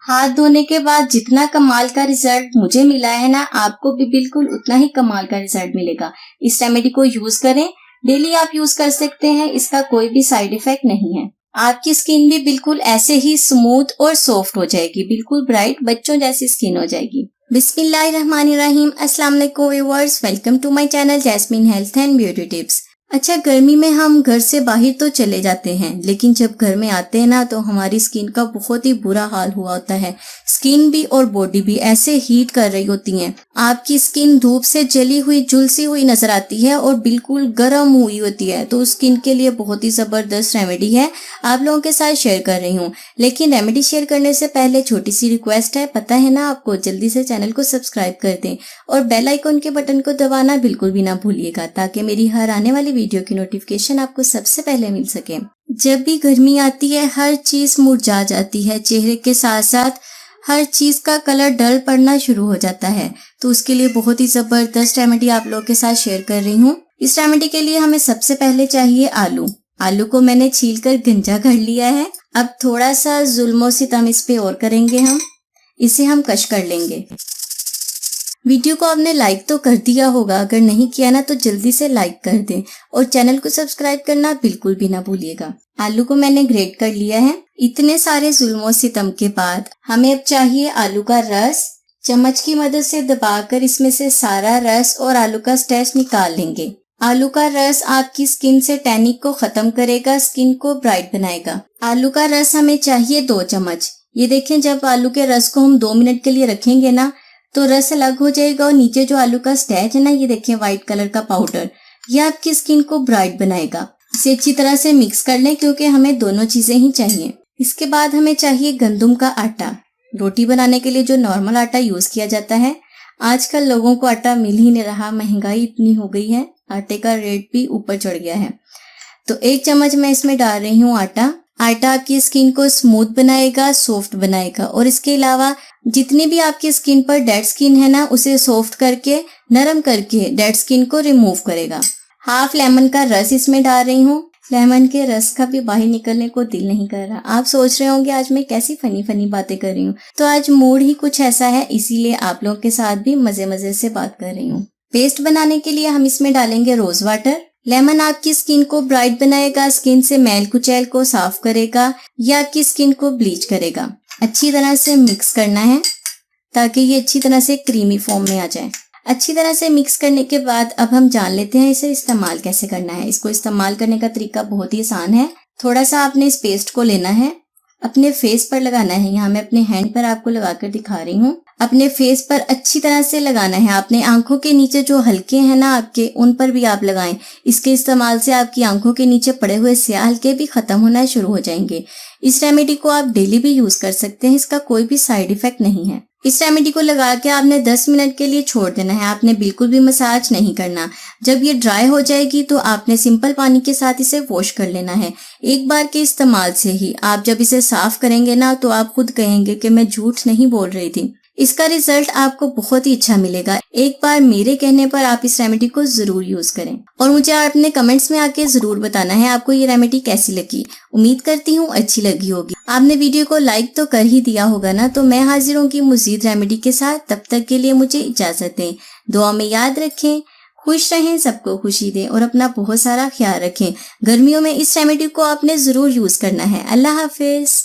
हाथ धोने के बाद जितना कमाल का रिजल्ट मुझे मिला है ना, आपको भी बिल्कुल उतना ही कमाल का रिजल्ट मिलेगा। इस रेमेडी को यूज करें, डेली आप यूज कर सकते हैं, इसका कोई भी साइड इफेक्ट नहीं है। आपकी स्किन भी बिल्कुल ऐसे ही स्मूथ और सॉफ्ट हो जाएगी, बिल्कुल ब्राइट बच्चों जैसी स्किन हो जाएगी। बिस्मिल्लाहिर्रहमानिर्रहीम, अस्सलाम वालेकुम viewers, welcome to my channel Jasmine health and beauty tips. अच्छा, गर्मी में हम घर से बाहर तो चले जाते हैं, लेकिन जब घर में आते हैं ना तो हमारी स्किन का बहुत ही बुरा हाल हुआ होता है। स्किन भी और बॉडी भी ऐसे हीट कर रही होती हैं। आपकी स्किन धूप से जली हुई झुलसी हुई नजर आती है और बिल्कुल गर्म हुई होती है। तो स्किन के लिए बहुत ही जबरदस्त रेमेडी है, आप लोगों के साथ शेयर कर रही हूँ। लेकिन रेमेडी शेयर करने से पहले छोटी सी रिक्वेस्ट है, पता है ना आपको, जल्दी से चैनल को सब्सक्राइब कर दें और बेल आइकन के बटन को दबाना बिल्कुल भी ना भूलिएगा, ताकि मेरी हर आने वाली वीडियो की नोटिफिकेशन आपको सबसे पहले मिल सके। जब भी गर्मी आती है हर चीज मुरझा जाती है, चेहरे के साथ साथ हर चीज का कलर डल पड़ना शुरू हो जाता है। तो उसके लिए बहुत ही जबरदस्त रेमेडी आप लोगों के साथ शेयर कर रही हूँ। इस रेमेडी के लिए हमें सबसे पहले चाहिए आलू। आलू को मैंने छील कर गंजा कर लिया है। अब थोड़ा सा जुल्मो सितम इस पे और करेंगे हम, इसे हम कश कर लेंगे। वीडियो को आपने लाइक तो कर दिया होगा, अगर नहीं किया ना तो जल्दी से लाइक कर दें और चैनल को सब्सक्राइब करना बिल्कुल भी ना भूलिएगा। आलू को मैंने ग्रेट कर लिया है। इतने सारे जुल्मों सितम के बाद हमें अब चाहिए आलू का रस। चम्मच की मदद से दबाकर इसमें से सारा रस और आलू का स्टेच निकाल लेंगे। आलू का रस आपकी स्किन से टैनिक को खत्म करेगा, स्किन को ब्राइट बनाएगा। आलू का रस हमें चाहिए 2 चम्मच। ये देखें, जब आलू के रस को हम 2 मिनट के लिए रखेंगे ना तो रस अलग हो जाएगा और नीचे जो आलू का स्टैच है ना, ये देखें व्हाइट कलर का पाउडर, ये आपकी स्किन को ब्राइट बनाएगा। इसे अच्छी तरह से मिक्स कर लें, क्योंकि हमें दोनों चीजें ही चाहिए। इसके बाद हमें चाहिए गंदम का आटा। रोटी बनाने के लिए जो नॉर्मल आटा यूज किया जाता है, आजकल लोगों को आटा मिल ही नहीं रहा, महंगाई इतनी हो गई है, आटे का रेट भी ऊपर चढ़ गया है। तो 1 चम्मच मैं इसमें डाल रही हूँ आटा। आटा आपकी स्किन को स्मूथ बनाएगा, सॉफ्ट बनाएगा और इसके अलावा जितनी भी आपकी स्किन पर डेड स्किन है ना, उसे सॉफ्ट करके, नरम करके डेड स्किन को रिमूव करेगा। हाफ लेमन का रस इसमें डाल रही हूँ। लेमन के रस का भी बाहर निकलने को दिल नहीं कर रहा। आप सोच रहे होंगे आज मैं कैसी फनी फनी बातें कर रही हूँ, तो आज मूड ही कुछ ऐसा है, इसीलिए आप लोगों के साथ भी मजे मजे से बात कर रही हूँ। पेस्ट बनाने के लिए हम इसमें डालेंगे रोज वाटर। लेमन आपकी स्किन को ब्राइट बनाएगा, स्किन से मैल कुचैल को साफ करेगा या आपकी स्किन को ब्लीच करेगा। अच्छी तरह से मिक्स करना है ताकि ये अच्छी तरह से क्रीमी फॉर्म में आ जाए। अच्छी तरह से मिक्स करने के बाद अब हम जान लेते हैं इसे इस्तेमाल कैसे करना है। इसको इस्तेमाल करने का तरीका बहुत ही आसान है। थोड़ा सा आपने इस पेस्ट को लेना है, अपने फेस पर लगाना है। यहाँ मैं अपने हैंड पर आपको लगाकर दिखा रही हूँ। अपने फेस पर अच्छी तरह से लगाना है। आपने आंखों के नीचे जो हल्के हैं ना आपके, उन पर भी आप लगाएं। इसके इस्तेमाल से आपकी आंखों के नीचे पड़े हुए स्याह हल्के भी खत्म होना शुरू हो जाएंगे। इस रेमेडी को आप डेली भी यूज कर सकते हैं, इसका कोई भी साइड इफेक्ट नहीं है। इस रेमेडी को लगा के आपने 10 मिनट के लिए छोड़ देना है। आपने बिल्कुल भी मसाज नहीं करना। जब ये ड्राई हो जाएगी तो आपने सिंपल पानी के साथ इसे वॉश कर लेना है। एक बार के इस्तेमाल से ही आप जब इसे साफ करेंगे ना तो आप खुद कहेंगे कि मैं झूठ नहीं बोल रही थी। इसका रिजल्ट आपको बहुत ही अच्छा मिलेगा। एक बार मेरे कहने पर आप इस रेमेडी को जरूर यूज करें और मुझे अपने कमेंट्स में आके जरूर बताना है आपको ये रेमेडी कैसी लगी। उम्मीद करती हूँ अच्छी लगी होगी। आपने वीडियो को लाइक तो कर ही दिया होगा ना। तो मैं हाजिर होंगी मजीद रेमेडी के साथ, तब तक के लिए मुझे इजाजत दें। दुआ में याद रखें, खुश रहें, सबको खुशी दें और अपना बहुत सारा ख्याल रखें। गर्मियों में इस रेमेडी को आपने जरूर यूज करना है। अल्लाह हाफिज।